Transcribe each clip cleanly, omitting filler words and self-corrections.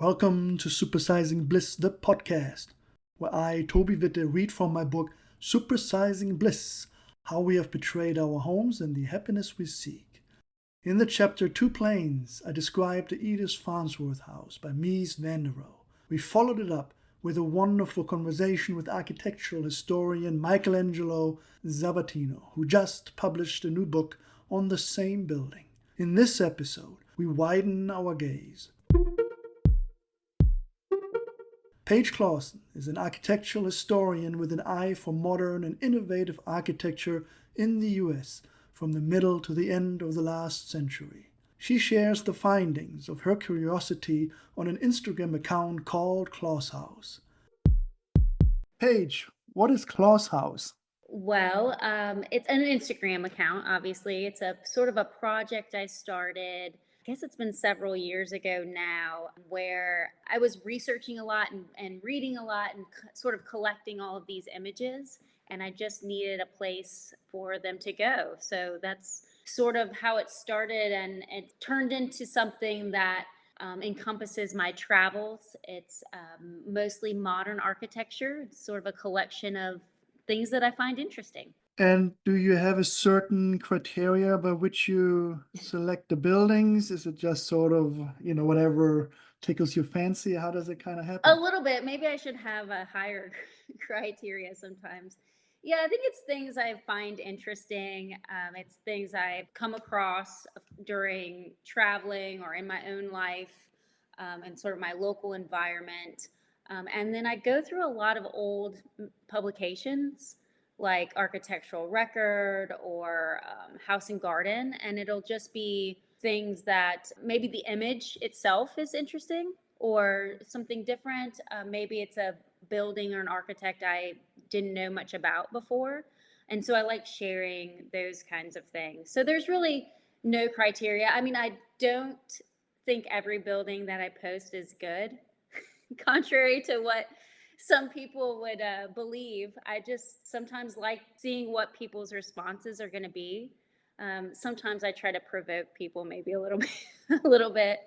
Welcome to Supersizing Bliss, the podcast, where I, Toby Witte, read from my book Supersizing Bliss, How We Have Betrayed Our Homes and the Happiness We Seek. In the chapter Two Planes, I described the Edith Farnsworth house by Mies van der Rohe. We followed it up with a wonderful conversation with architectural historian Michelangelo Sabatino, who just published a new book on the same building. In this episode, we widen our gaze. Paige Claassen is an architectural historian with an eye for modern and innovative architecture in the US from the middle to the end of the last century. She shares the findings of her curiosity on an Instagram account called ClaassHAUS. Paige, what is ClaassHAUS? Well, it's an Instagram account, obviously. It's a sort of a project I started, I guess it's been several years ago now, where I was researching a lot and reading a lot and sort of collecting all of these images. And I just needed a place for them to go. So that's sort of how it started. And it turned into something that encompasses my travels. It's mostly modern architecture. It's sort of a collection of things that I find interesting. And do you have a certain criteria by which you select the buildings? Is it just sort of, whatever tickles your fancy? How does it kind of A happen? little bit. Maybe I should have a higher criteria sometimes. Yeah, I think it's things I find interesting. It's things I've come across during traveling or in my own life, and sort of my local environment. And then I go through a lot of old publications like Architectural Record or House and Garden, and it'll just be things that maybe the image itself is interesting or something different. Maybe it's a building or an architect I didn't know much about before. And so I like sharing those kinds of things. So there's really no criteria. I mean, I don't think every building that I post is good, contrary to what some people would believe. I just sometimes like seeing what people's responses are going to be. Sometimes I try to provoke people maybe a little bit, a little bit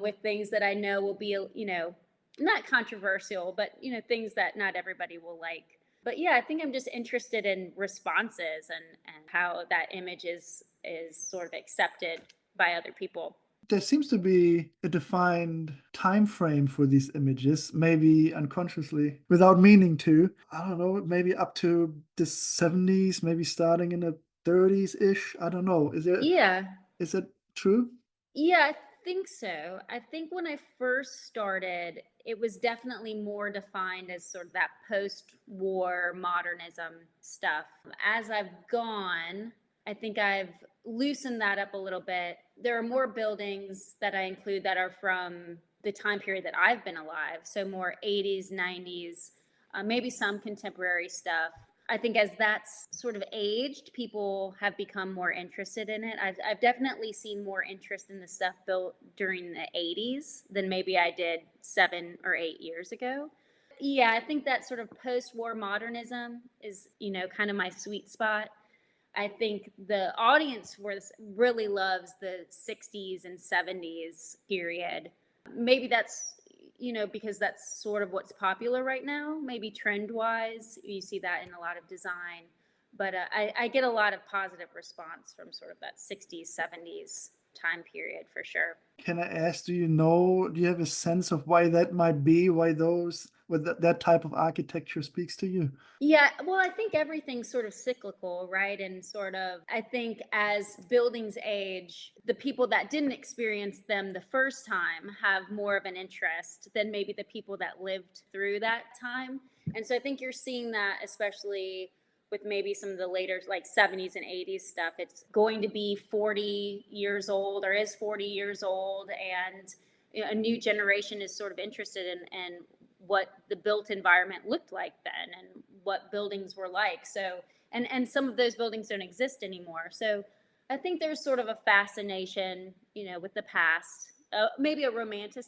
with things that I know will be, not controversial, but things that not everybody will like. But yeah, I think I'm just interested in responses and how that image is sort of accepted by other people. There seems to be a defined time frame for these images, maybe unconsciously, without meaning to. I don't know, maybe up to the 70s, maybe starting in the 30s-ish. I don't know. Yeah. Is it true? Yeah, I think so. I think when I first started, it was definitely more defined as sort of that post-war modernism stuff. As I've gone, I think I've loosened that up a little bit. There are more buildings that I include that are from the time period that I've been alive, so more 80s, 90s, maybe some contemporary stuff. I think as that's sort of aged, people have become more interested in it. I've definitely seen more interest in the stuff built during the 80s than maybe I did 7 or 8 years ago. Yeah, I think that sort of post-war modernism is, kind of my sweet spot. I think the audience for this really loves the 60s and 70s period. Maybe that's, because that's sort of what's popular right now. Maybe trend wise, you see that in a lot of design. But I get a lot of positive response from sort of that 60s, 70s time period for sure. Can I ask, do you have a sense of why that might be, why that type of architecture speaks to you? Yeah, well, I think everything's sort of cyclical, right? And sort of, I think as buildings age, the people that didn't experience them the first time have more of an interest than maybe the people that lived through that time. And so I think you're seeing that, especially with maybe some of the later, like 70s and 80s stuff. It's going to be 40 years old or is 40 years old. And a new generation is sort of interested in what the built environment looked like then and what buildings were like. So, and some of those buildings don't exist anymore. So I think there's sort of a fascination, with the past, maybe a romanticizing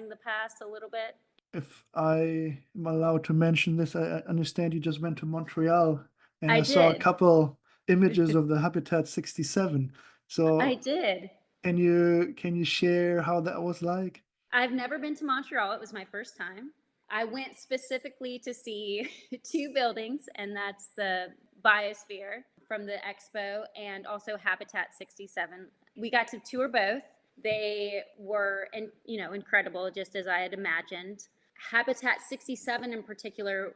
the past a little bit. If I am allowed to mention this, I understand you just went to Montreal, and I I saw a did. couple images of the Habitat 67. I So did. can you share how that was like? I've never been to Montreal. It was my first time. I went specifically to see two buildings, and that's the Biosphere from the expo and also Habitat 67. We got to tour both. They were, incredible, just as I had imagined. Habitat 67 in particular,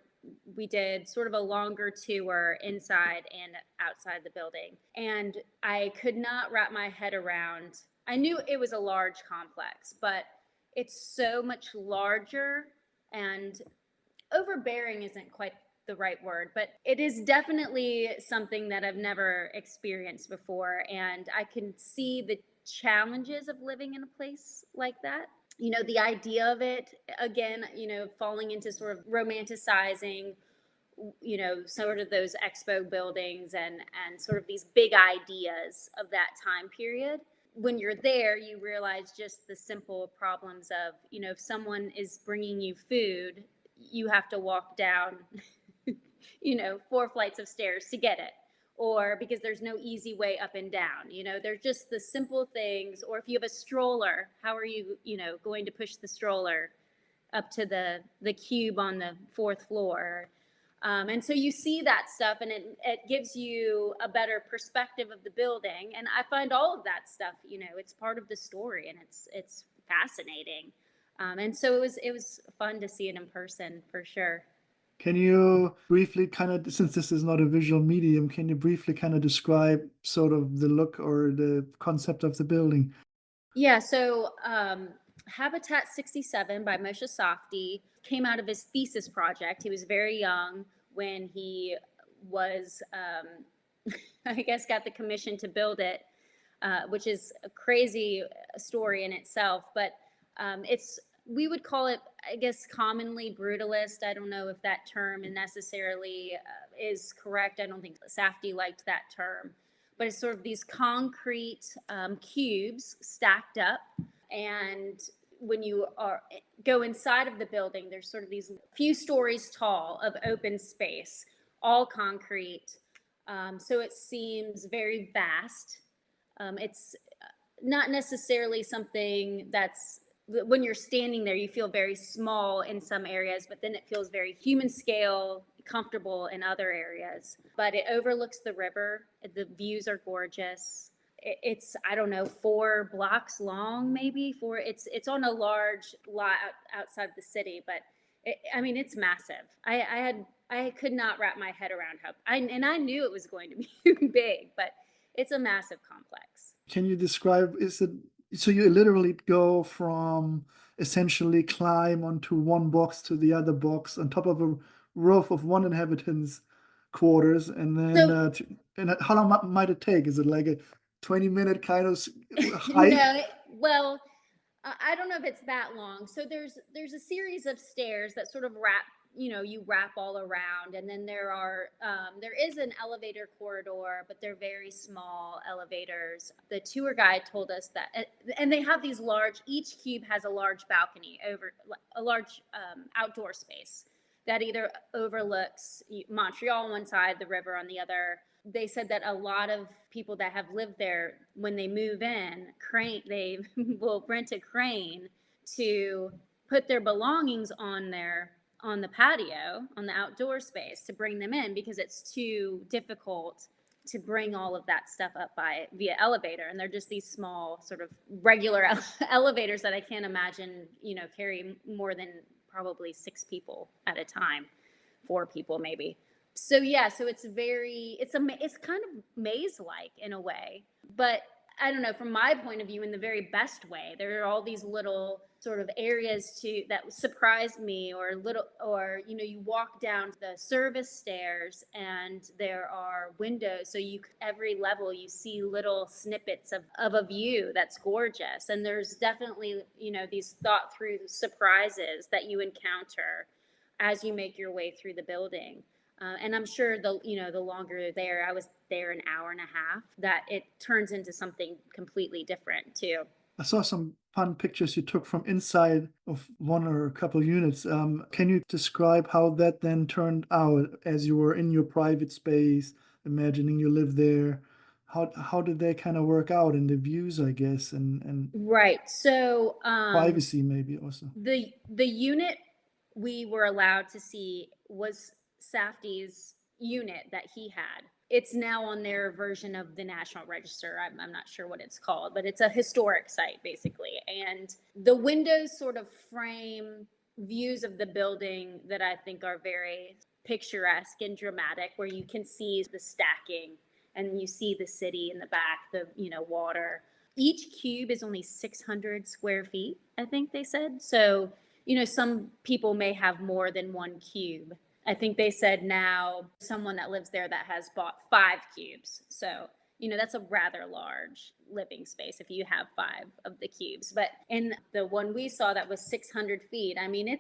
we did sort of a longer tour inside and outside the building. And I could not wrap my head around. I knew it was a large complex, but it's so much larger, and overbearing isn't quite the right word, but it is definitely something that I've never experienced before. And I can see the challenges of living in a place like that. The idea of it, again, falling into sort of romanticizing, sort of those expo buildings and sort of these big ideas of that time period. When you're there, you realize just the simple problems of, if someone is bringing you food, you have to walk down, 4 flights of stairs to get it. Or because there's no easy way up and down. They're just the simple things. Or if you have a stroller, how are you, going to push the stroller up to the cube on the 4th floor? And so you see that stuff, and it gives you a better perspective of the building. And I find all of that stuff, it's part of the story, and it's fascinating. And so it was fun to see it in person, for sure. Can you briefly kind of, since this is not a visual medium, can you briefly kind of describe sort of the look or the concept of the building? Yeah, so Habitat 67 by Moshe Safdie came out of his thesis project. He was very young when he was, I guess, got the commission to build it, which is a crazy story in itself. But we would call it, I guess, commonly brutalist. I don't know if that term necessarily is correct. I don't think Safdie liked that term. But it's sort of these concrete cubes stacked up. And when you go inside of the building, there's sort of these few stories tall of open space, all concrete. So it seems very vast. It's not necessarily something that's, when you're standing there, you feel very small in some areas, but then it feels very human scale, comfortable in other areas. But it overlooks the river. The views are gorgeous. It's, I don't know, 4 blocks long, maybe four. It's on a large lot outside the city, but it's massive. I could not wrap my head around and I knew it was going to be big, but it's a massive complex. Can you describe, so you literally go from essentially climb onto one box to the other box on top of a roof of one inhabitant's quarters, and then So and how long might it take? Is it like a 20-minute kind of hike? no, well, I don't know if it's that long. So there's a series of stairs that sort of wrap, you wrap all around, and then there is an elevator corridor, but they're very small elevators. The tour guide told us that, and they have these large. Each cube has a large balcony over a large outdoor space that either overlooks Montreal on one side, the river on the other. They said that a lot of people that have lived there, when they move in, they will rent a crane to put their belongings on the patio, on the outdoor space, to bring them in, because it's too difficult to bring all of that stuff up via elevator. And they're just these small sort of regular elevators that I can't imagine, carry more than probably 6 people at a time, 4 people maybe. So yeah, so it's kind of maze-like in a way, but I don't know, from my point of view, in the very best way. There are all these little sort of areas that surprised me, or you walk down the service stairs and there are windows, so every level you see little snippets of a view that's gorgeous. And there's definitely, these thought through surprises that you encounter as you make your way through the building. And I'm sure the longer you're there, I was there an hour and a half, that it turns into something completely different too. I saw some fun pictures you took from inside of one or a couple units. Can you describe how that then turned out as you were in your private space, imagining you live there? how did they kind of work out in the views, I guess, and Right. So privacy maybe also? the unit we were allowed to see was Safdie's unit that he had. It's now on their version of the National Register. I'm not sure what it's called, but it's a historic site basically. And the windows sort of frame views of the building that I think are very picturesque and dramatic, where you can see the stacking and you see the city in the back, the water. Each cube is only 600 square feet, I think they said. So, some people may have more than one cube. I think they said now someone that lives there that has bought 5 cubes. So, that's a rather large living space if you have 5 of the cubes. But in the one we saw that was 600 feet, I mean,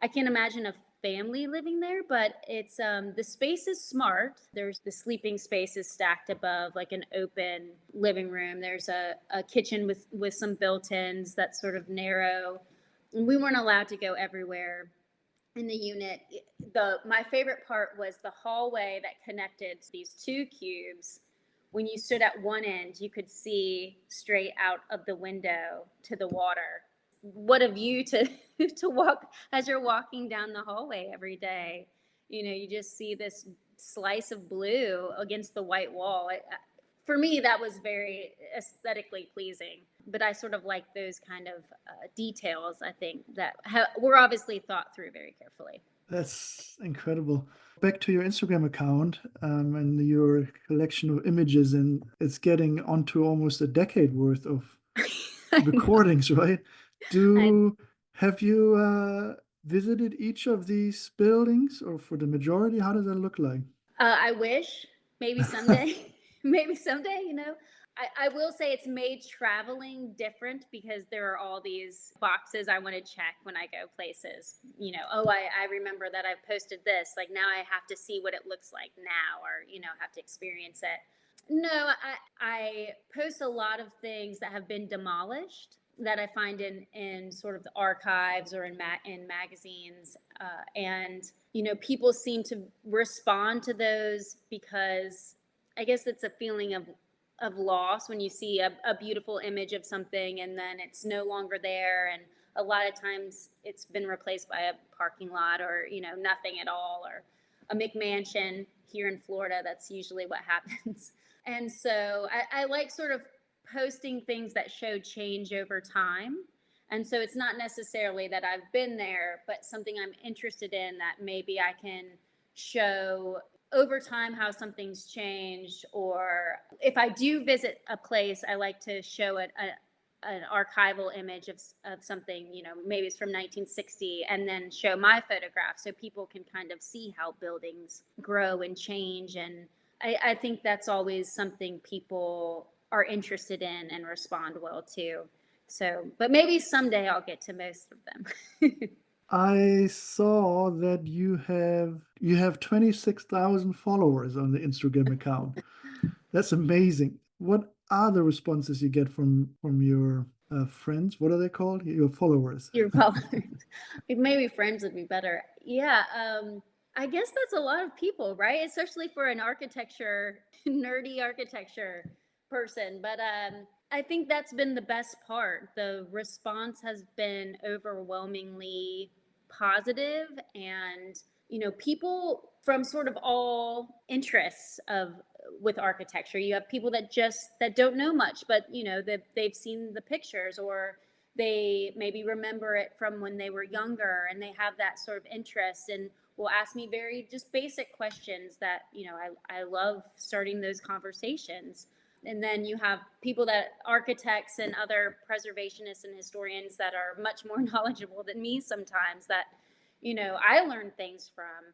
I can't imagine a family living there, but it's the space is smart. There's the sleeping space is stacked above like an open living room. There's a kitchen with some built-ins that's sort of narrow. And we weren't allowed to go everywhere in the unit. My favorite part was the hallway that connected these 2 cubes. When you stood at one end, you could see straight out of the window to the water. What a view to to walk as you're walking down the hallway every day. You just see this slice of blue against the white wall. For me, that was very aesthetically pleasing. But I sort of like those kind of details, I think, that were obviously thought through very carefully. That's incredible. Back to your Instagram account and your collection of images, and it's getting onto almost a decade worth of I know. recordings, right? I Have you visited each of these buildings, or for the majority, how does that look like? I wish maybe someday, maybe someday, I will say it's made traveling different because there are all these boxes I want to check when I go places. Oh, I remember that I've posted this. Like now I have to see what it looks like now, or, have to experience it. No, I post a lot of things that have been demolished that I find in sort of the archives or in magazines, and people seem to respond to those because I guess it's a feeling of loss when you see a beautiful image of something and then it's no longer there, and a lot of times it's been replaced by a parking lot or nothing at all, or a McMansion here in Florida. That's usually what happens. And so I like sort of posting things that show change over time. And so it's not necessarily that I've been there, but something I'm interested in that maybe I can show over time how something's changed. Or if I do visit a place, I like to show an archival image of something, maybe it's from 1960, and then show my photograph so people can kind of see how buildings grow and change. And I think that's always something people are interested in and respond well to. So, but maybe someday I'll get to most of them. I saw that you have 26,000 followers on the Instagram account. That's amazing. What are the responses you get from your friends? What are they called? Your followers. Your followers. Maybe friends would be better. Yeah. I guess that's a lot of people, right? Especially for an architecture, nerdy architecture person. But I think that's been the best part. The response has been overwhelmingly positive, and people from sort of all interests of with architecture. You have people that don't know much, but they've seen the pictures, or they maybe remember it from when they were younger and they have that sort of interest and will ask me very just basic questions that I love starting those conversations. And then you have people that architects and other preservationists and historians that are much more knowledgeable than me sometimes, that I learn things from.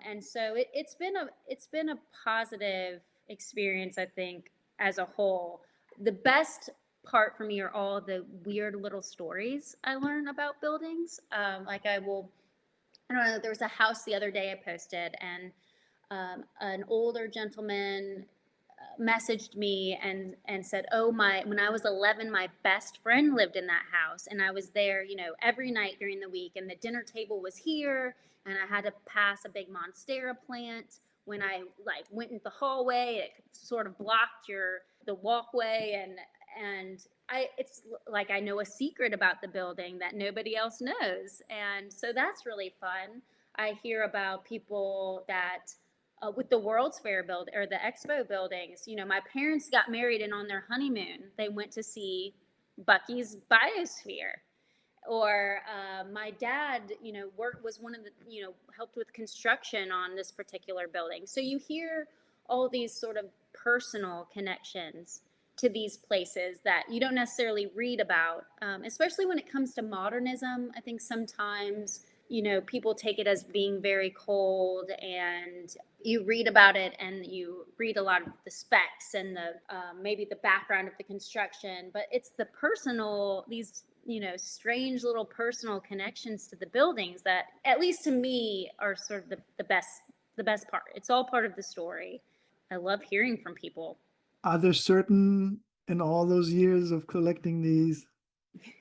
And so it's been a positive experience, I think, as a whole. The best part for me are all the weird little stories I learn about buildings. Like I don't know, there was a house the other day I posted, and an older gentleman messaged me and said, "Oh, when I was 11, my best friend lived in that house, and I was there, every night during the week, and the dinner table was here, and I had to pass a big monstera plant when I like went in the hallway, it sort of blocked the walkway, and it's like I know a secret about the building that nobody else knows, and so that's really fun. I hear about people that with the World's Fair build or the Expo buildings. My parents got married, and on their honeymoon, they went to see Bucky's Biosphere. Or my dad, was one of the, helped with construction on this particular building. So you hear all these sort of personal connections to these places that you don't necessarily read about, especially when it comes to modernism. I think sometimes, people take it as being very cold, and you read about it and you read a lot of the specs and the maybe the background of the construction, but it's the personal, these strange little personal connections to the buildings that, at least to me, are sort of the best part. It's all part of the story. I love hearing from people. Are there certain, in all those years of collecting these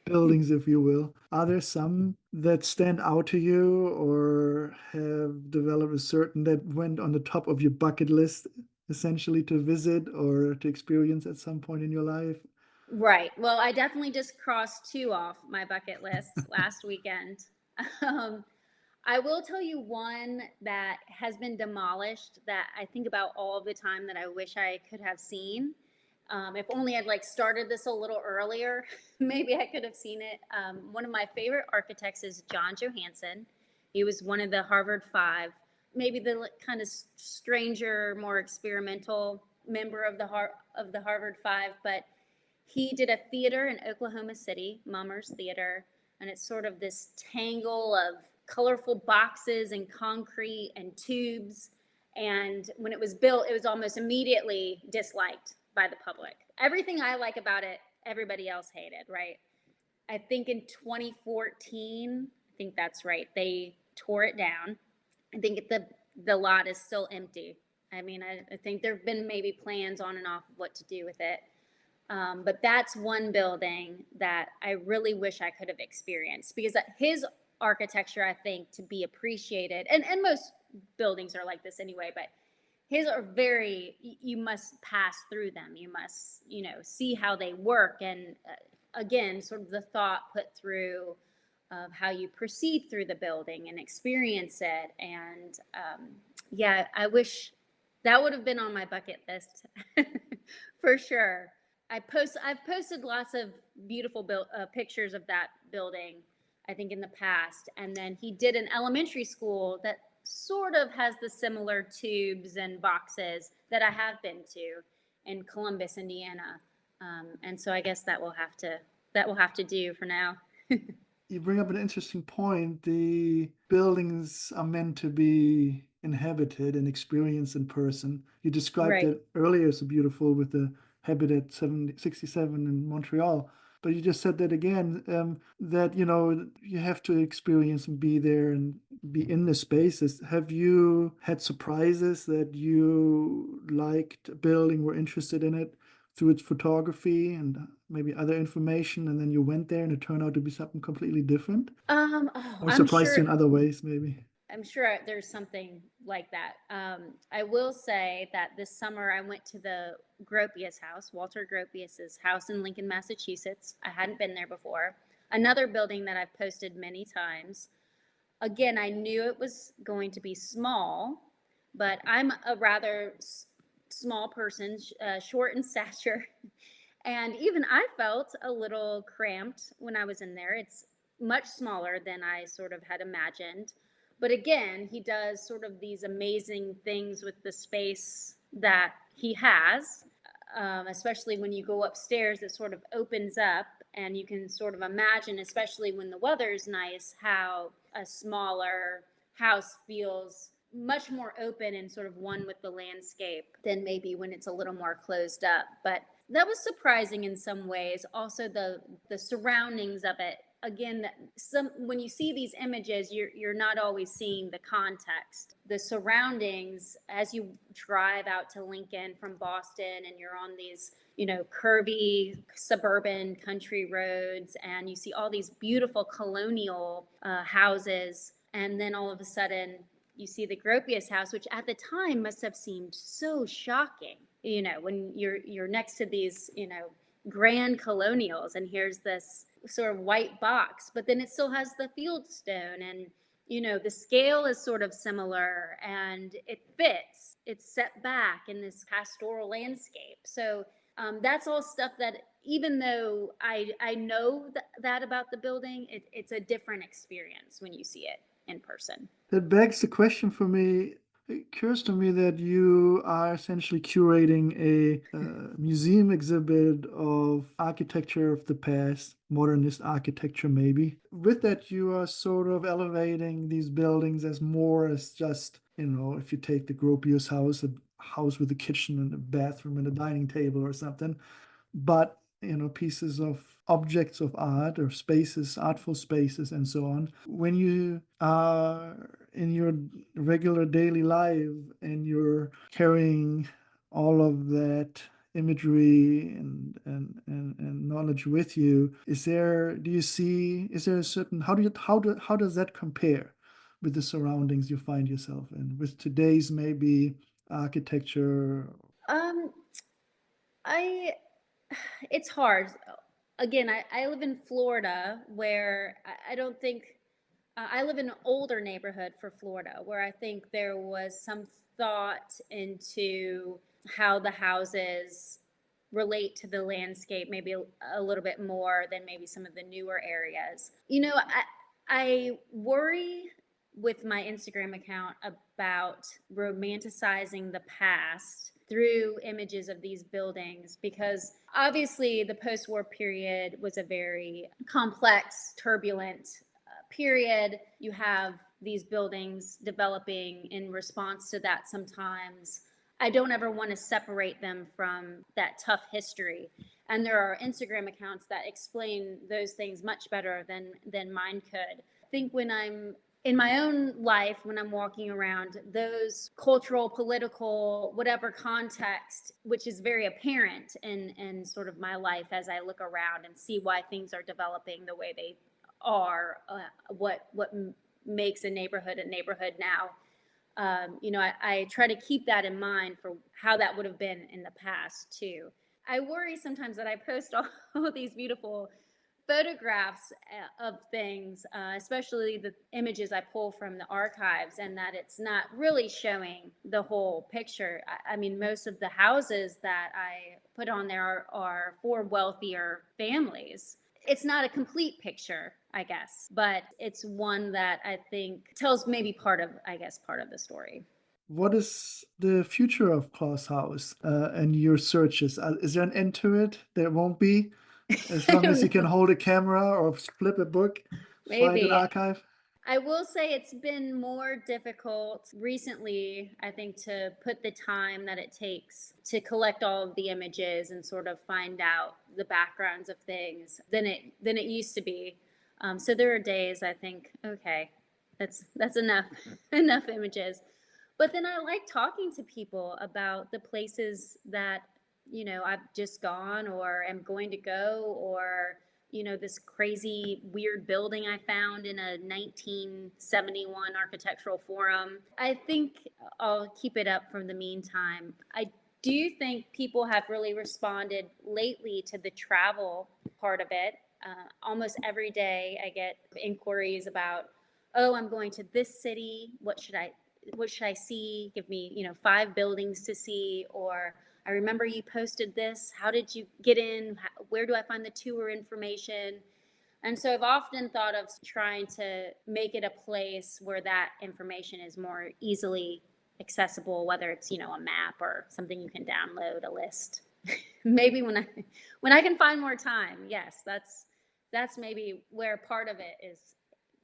buildings, if you will, are there some that stand out to you or have developed a certain that went on the top of your bucket list, essentially, to visit or to experience at some point in your life? Right. Well, I definitely just crossed two off my bucket list last weekend. Um, I will tell you one that has been demolished that I think about all the time that I wish I could have seen. If only I'd like started this a little earlier, maybe I could have seen it. One of my favorite architects is John Johansson. He was one of the Harvard Five, maybe the kind of stranger, more experimental member of the Harvard Five, but he did a theater in Oklahoma City, Mummers Theater, and it's sort of this tangle of colorful boxes and concrete and tubes. And when it was built, it was almost immediately disliked by the public. Everything I like about it, everybody else hated, right? I think in 2014, I think that's right, they tore it down. I think the lot is still empty. I mean, I think there have been maybe plans on and off of what to do with it. But that's one building that I really wish I could have experienced, because his architecture, I think, to be appreciated, and most buildings are like this anyway, but his are very, you must pass through them. You must, see how they work. And again, sort of the thought put through of how you proceed through the building and experience it. And yeah, I wish that would have been on my bucket list for sure. I've posted lots of beautiful pictures of that building, I think, in the past. And then he did an elementary school that sort of has the similar tubes and boxes that I have been to in Columbus, Indiana. And so I guess that will have to do for now. You bring up an interesting point. The buildings are meant to be inhabited and experienced in person. You described Right. it earlier so beautiful with the Habitat 67 in Montreal. But you just said that again, that you have to experience and be there and be in the spaces. Have you had surprises that you liked a building, were interested in it through its photography and maybe other information, and then you went there and it turned out to be something completely different? Oh, Or surprised you in other ways, maybe? I'm sure there's something like that. I will say that this summer I went to the Gropius house, Walter Gropius's house in Lincoln, Massachusetts. I hadn't been there before. Another building that I've posted many times. Again, I knew it was going to be small, but I'm a rather small person, short in stature. And even I felt a little cramped when I was in there. It's much smaller than I sort of had imagined. But again, he does sort of these amazing things with the space that he has, especially when you go upstairs, it sort of opens up and you can sort of imagine, especially when the weather's nice, how a smaller house feels much more open and sort of one with the landscape than maybe when it's a little more closed up. But that was surprising in some ways. Also, the surroundings of it. Again, when you see these images, you're not always seeing the context. The surroundings, as you drive out to Lincoln from Boston, and you're on these curvy suburban country roads, and you see all these beautiful colonial houses, and then all of a sudden you see the Gropius house, which at the time must have seemed so shocking, when you're next to these, grand colonials, and here's this sort of white box, but then it still has the fieldstone, and the scale is sort of similar, and it fits. It's set back in this pastoral landscape. So that's all stuff that, even though I know that about the building, it's a different experience when you see it in person. That begs the question for me. It occurs to me that you are essentially curating a museum exhibit of architecture of the past, modernist architecture maybe. With that, you are sort of elevating these buildings as more as just, if you take the Gropius house, a house with a kitchen and a bathroom and a dining table or something, but pieces of objects of art or spaces, artful spaces, and so on. When you are in your regular daily life and you're carrying all of that imagery and knowledge with you, is there a certain, how does that compare with the surroundings you find yourself in, with today's maybe architecture? Um, I it's hard. Again, I live in Florida, where I don't think I live in an older neighborhood for Florida, where I think there was some thought into how the houses relate to the landscape, maybe a little bit more than maybe some of the newer areas. I worry with my Instagram account about romanticizing the past through images of these buildings, because obviously the post-war period was a very complex, turbulent period. You have these buildings developing in response to that sometimes. I don't ever want to separate them from that tough history. And there are Instagram accounts that explain those things much better than mine could. I think when I'm in my own life, when I'm walking around, those cultural, political, whatever context, which is very apparent in sort of my life as I look around and see why things are developing the way they are, what makes a neighborhood now. I try to keep that in mind for how that would have been in the past too. I worry sometimes that I post all these beautiful photographs of things, especially the images I pull from the archives, and that it's not really showing the whole picture. I mean, most of the houses that I put on there are for wealthier families. It's not a complete picture, I guess, but it's one that I think tells maybe part of the story. What is the future of ClaassHAUS and your searches? Is there an end to it? There won't be, as I long don't as you can know. hold a camera or flip a book, find an Maybe. archive. I will say it's been more difficult recently, I think, to put the time that it takes to collect all of the images and sort of find out the backgrounds of things than it used to be. So there are days I think, okay, that's enough enough images. But then I like talking to people about the places that I've just gone or am going to go, or this crazy weird building I found in a 1971 architectural forum. I think I'll keep it up for the meantime. I do think people have really responded lately to the travel part of it. Almost every day I get inquiries about, oh, I'm going to this city. What should I see? Give me, 5 buildings to see. Or I remember you posted this. How did you get in? Where do I find the tour information? And so I've often thought of trying to make it a place where that information is more easily accessible, whether it's, a map or something you can download, a list. Maybe when I can find more time, yes, that's maybe where part of it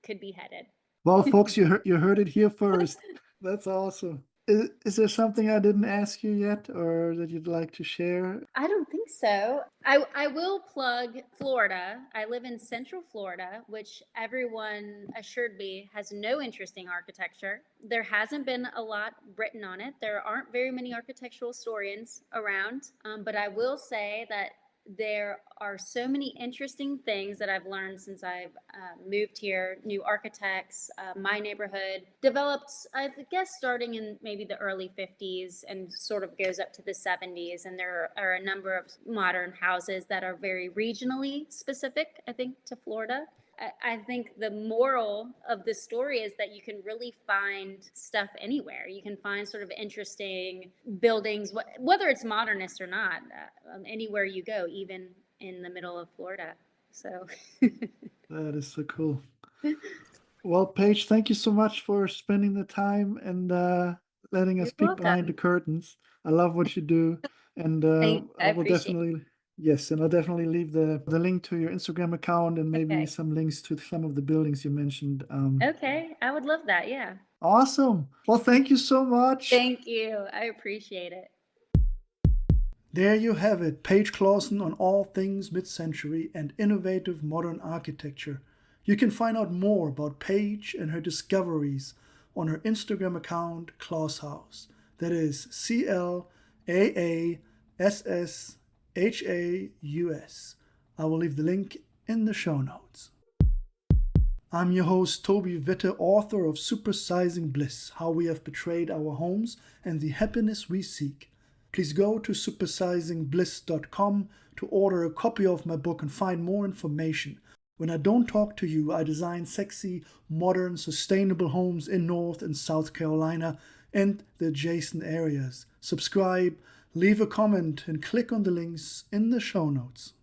could be headed. Well, folks, you heard it here first. That's awesome. Is there something I didn't ask you yet, or that you'd like to share? I don't think so. I will plug Florida. I live in Central Florida, which everyone assured me has no interesting architecture. There hasn't been a lot written on it. There aren't very many architectural historians around. But I will say that there are so many interesting things that I've learned since I've moved here. New architects, my neighborhood developed, I guess, starting in maybe the early 50s and sort of goes up to the 70s. And there are a number of modern houses that are very regionally specific, I think, to Florida. I think the moral of the story is that you can really find stuff anywhere. You can find sort of interesting buildings, whether it's modernist or not, anywhere you go, even in the middle of Florida. So, That is so cool. Well, Paige, thank you so much for spending the time and letting us you're peek behind the welcome. curtains. I love what you do, and I I will appreciate definitely, yes, and I'll definitely leave the link to your Instagram account and it. maybe Okay. some links to some of the buildings you mentioned. Okay. I would love that. Yeah. Awesome. Well, thank you so much. Thank you. I appreciate it. There you have it, Paige Claassen on all things mid-century and innovative modern architecture. You can find out more about Paige and her discoveries on her Instagram account, ClaassHAUS. That is ClaassHAUS. I will leave the link in the show notes. I'm your host, Toby Witte, author of Supersizing Bliss, How We Have Betrayed Our Homes and the Happiness We Seek. Please go to supersizingbliss.com to order a copy of my book and find more information. When I don't talk to you, I design sexy, modern, sustainable homes in North and South Carolina and the adjacent areas. Subscribe, leave a comment, and click on the links in the show notes.